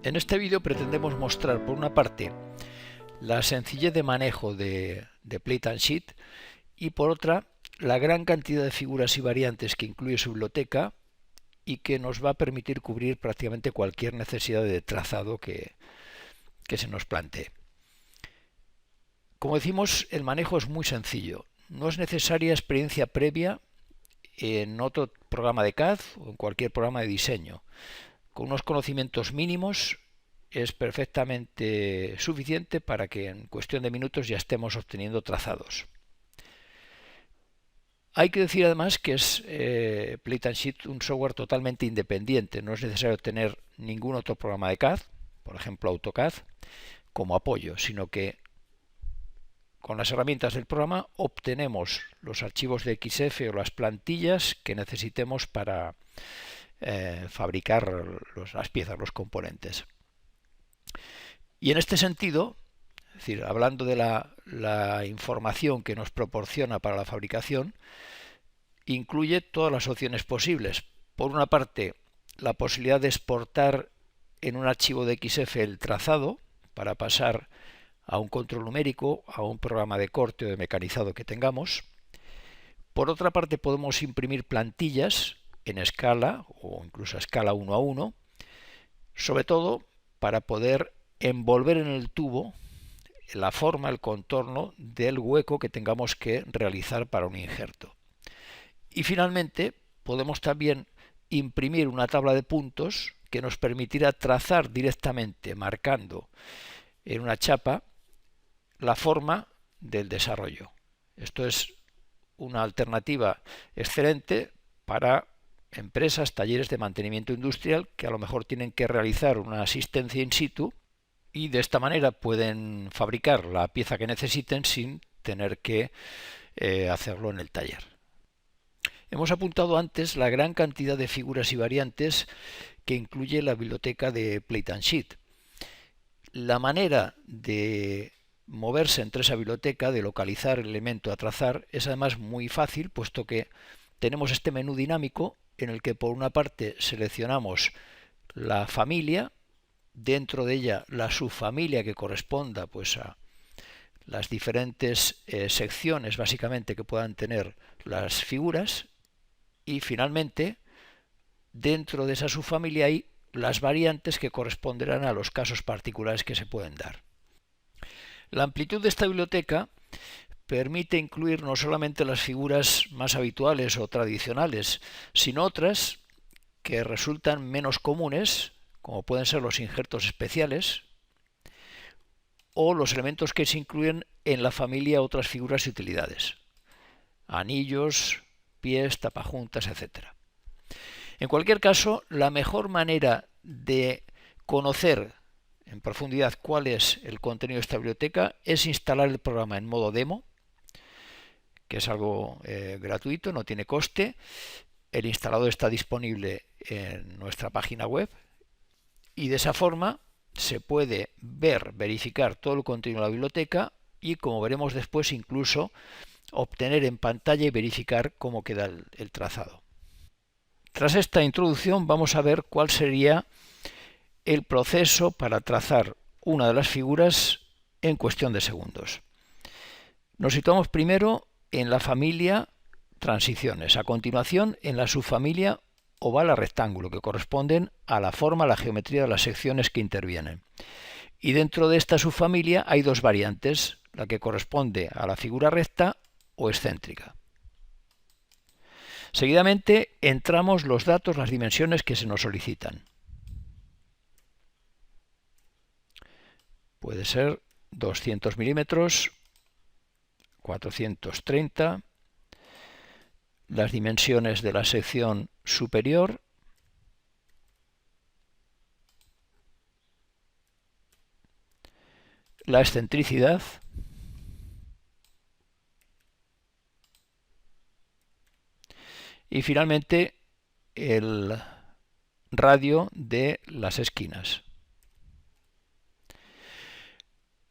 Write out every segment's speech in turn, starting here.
En este vídeo pretendemos mostrar, por una parte, la sencillez de manejo de Plate and Sheet y, por otra, la gran cantidad de figuras y variantes que incluye su biblioteca y que nos va a permitir cubrir prácticamente cualquier necesidad de trazado que se nos plantee. Como decimos, el manejo es muy sencillo. No es necesaria experiencia previa en otro programa de CAD o en cualquier programa de diseño. Con unos conocimientos mínimos es perfectamente suficiente para que en cuestión de minutos ya estemos obteniendo trazados. Hay que decir además que es Plate and Sheet un software totalmente independiente. No es necesario tener ningún otro programa de CAD, por ejemplo AutoCAD, como apoyo, sino que con las herramientas del programa obtenemos los archivos de XF o las plantillas que necesitemos para fabricar las piezas, los componentes. Y en este sentido, es decir, hablando de la información que nos proporciona para la fabricación, incluye todas las opciones posibles. Por una parte, la posibilidad de exportar en un archivo de XF el trazado para pasar a un control numérico, a un programa de corte o de mecanizado que tengamos. Por otra parte, podemos imprimir plantillas en escala o incluso a escala 1 a 1, sobre todo para poder envolver en el tubo la forma, el contorno del hueco que tengamos que realizar para un injerto. Y finalmente podemos también imprimir una tabla de puntos que nos permitirá trazar directamente, marcando en una chapa, la forma del desarrollo. Esto es una alternativa excelente para empresas, talleres de mantenimiento industrial que a lo mejor tienen que realizar una asistencia in situ y de esta manera pueden fabricar la pieza que necesiten sin tener que hacerlo en el taller. Hemos apuntado antes la gran cantidad de figuras y variantes que incluye la biblioteca de Plate and Sheet. La manera de moverse entre esa biblioteca, de localizar el elemento a trazar, es además muy fácil, puesto que tenemos este menú dinámico en el que por una parte seleccionamos la familia, dentro de ella la subfamilia que corresponda pues a las diferentes secciones básicamente que puedan tener las figuras, y finalmente dentro de esa subfamilia hay las variantes que corresponderán a los casos particulares que se pueden dar. La amplitud de esta biblioteca permite incluir no solamente las figuras más habituales o tradicionales, sino otras que resultan menos comunes, como pueden ser los injertos especiales o los elementos que se incluyen en la familia otras figuras y utilidades, anillos, pies, tapajuntas, etc. En cualquier caso, la mejor manera de conocer en profundidad cuál es el contenido de esta biblioteca es instalar el programa en modo demo, que es algo gratuito, no tiene coste. El instalador está disponible en nuestra página web y de esa forma se puede verificar todo el contenido de la biblioteca y, como veremos después, incluso obtener en pantalla y verificar cómo queda el trazado. Tras esta introducción vamos a ver cuál sería el proceso para trazar una de las figuras en cuestión de segundos. Nos situamos primero en la familia transiciones, a continuación en la subfamilia oval a rectángulo, que corresponden a la forma, a la geometría de las secciones que intervienen. Y dentro de esta subfamilia hay dos variantes, la que corresponde a la figura recta o excéntrica. Seguidamente entramos los datos, las dimensiones que se nos solicitan. Puede ser 200 milímetros, 430, las dimensiones de la sección superior, la excentricidad, y finalmente el radio de las esquinas.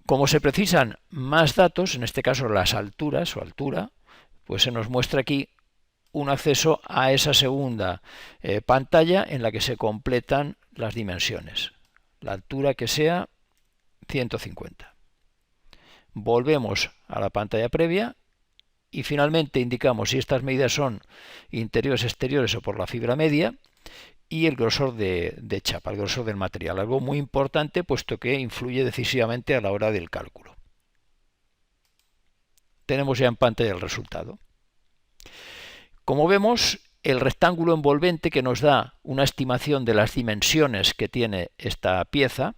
Como se precisan más datos, en este caso las alturas o altura, pues se nos muestra aquí un acceso a esa segunda pantalla en la que se completan las dimensiones. la altura que sea 150. Volvemos a la pantalla previa y finalmente indicamos si estas medidas son interiores, exteriores o por la fibra media y el grosor de chapa, el grosor del material, algo muy importante puesto que influye decisivamente a la hora del cálculo. Tenemos ya en pantalla el resultado. Como vemos, el rectángulo envolvente que nos da una estimación de las dimensiones que tiene esta pieza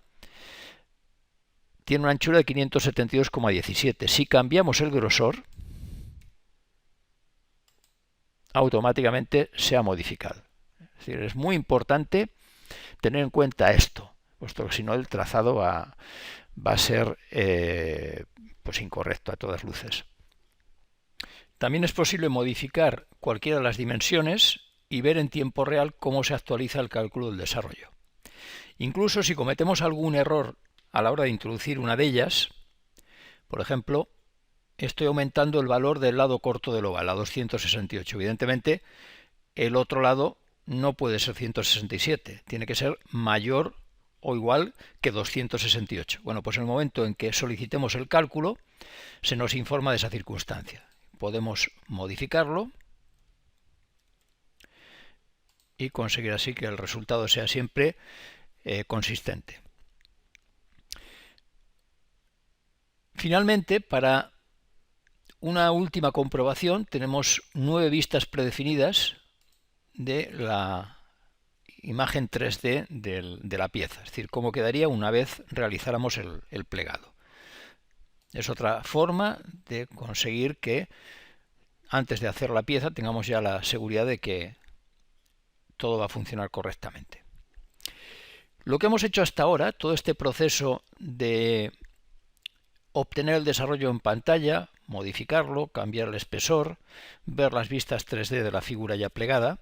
tiene una anchura de 572,17. Si cambiamos el grosor, automáticamente se ha modificado. Es decir, es muy importante tener en cuenta esto, puesto que si no el trazado va a ser pues incorrecto a todas luces. También es posible modificar cualquiera de las dimensiones y ver en tiempo real cómo se actualiza el cálculo del desarrollo. Incluso si cometemos algún error a la hora de introducir una de ellas, por ejemplo, estoy aumentando el valor del lado corto del oval a 268. Evidentemente, el otro lado no puede ser 167, tiene que ser mayor o igual que 268. Bueno, pues en el momento en que solicitemos el cálculo, se nos informa de esa circunstancia. Podemos modificarlo y conseguir así que el resultado sea siempre consistente. Finalmente, para una última comprobación, tenemos 9 vistas predefinidas de la imagen 3D de la pieza, es decir, cómo quedaría una vez realizáramos el plegado. Es otra forma de conseguir que antes de hacer la pieza tengamos ya la seguridad de que todo va a funcionar correctamente. Lo que hemos hecho hasta ahora, todo este proceso de obtener el desarrollo en pantalla, modificarlo, cambiar el espesor, ver las vistas 3D de la figura ya plegada,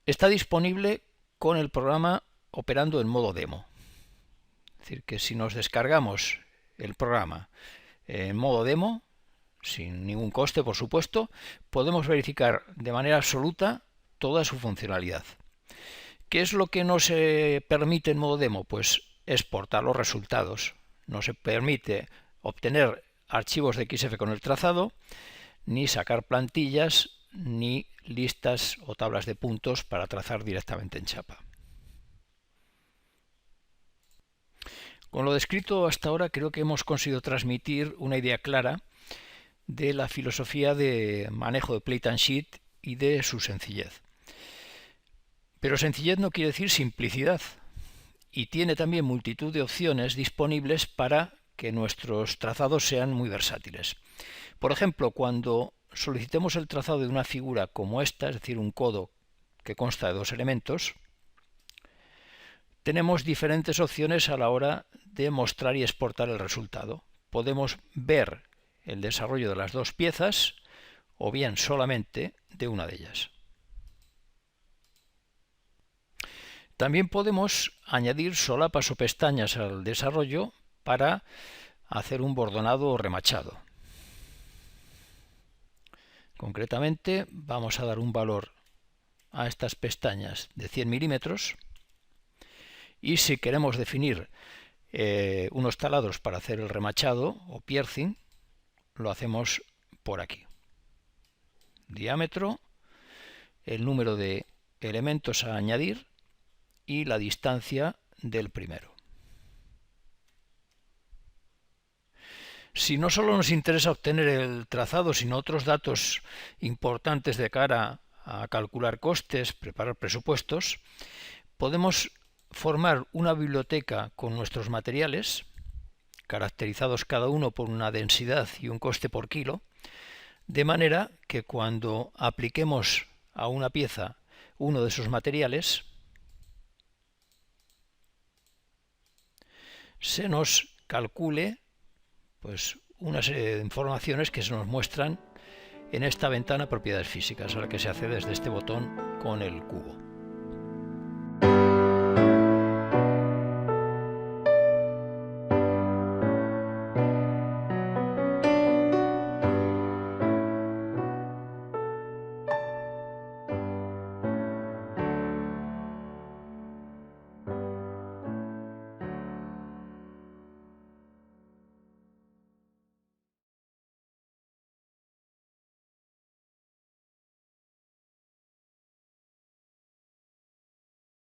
está disponible con el programa operando en modo demo. Es decir, que si nos descargamos el programa en modo demo, sin ningún coste por supuesto, podemos verificar de manera absoluta toda su funcionalidad. ¿Qué es lo que no se permite en modo demo? Pues exportar los resultados. No se permite obtener archivos de XF con el trazado, ni sacar plantillas, ni listas o tablas de puntos para trazar directamente en chapa. Con lo descrito hasta ahora creo que hemos conseguido transmitir una idea clara de la filosofía de manejo de Plate and Sheet y de su sencillez. Pero sencillez no quiere decir simplicidad, y tiene también multitud de opciones disponibles para que nuestros trazados sean muy versátiles. Por ejemplo, cuando solicitemos el trazado de una figura como esta, es decir, un codo que consta de 2 elementos, tenemos diferentes opciones a la hora de mostrar y exportar el resultado. Podemos ver el desarrollo de las 2 piezas o bien solamente de una de ellas. También podemos añadir solapas o pestañas al desarrollo para hacer un bordonado o remachado. Concretamente vamos a dar un valor a estas pestañas de 100 milímetros y si queremos definir unos taladros para hacer el remachado o piercing, lo hacemos por aquí. Diámetro, el número de elementos a añadir y la distancia del primero. Si no solo nos interesa obtener el trazado, sino otros datos importantes de cara a calcular costes, preparar presupuestos, podemos formar una biblioteca con nuestros materiales, caracterizados cada uno por una densidad y un coste por kilo, de manera que cuando apliquemos a una pieza uno de esos materiales, se nos calcule pues una serie de informaciones que se nos muestran en esta ventana propiedades físicas a la que se accede desde este botón con el cubo.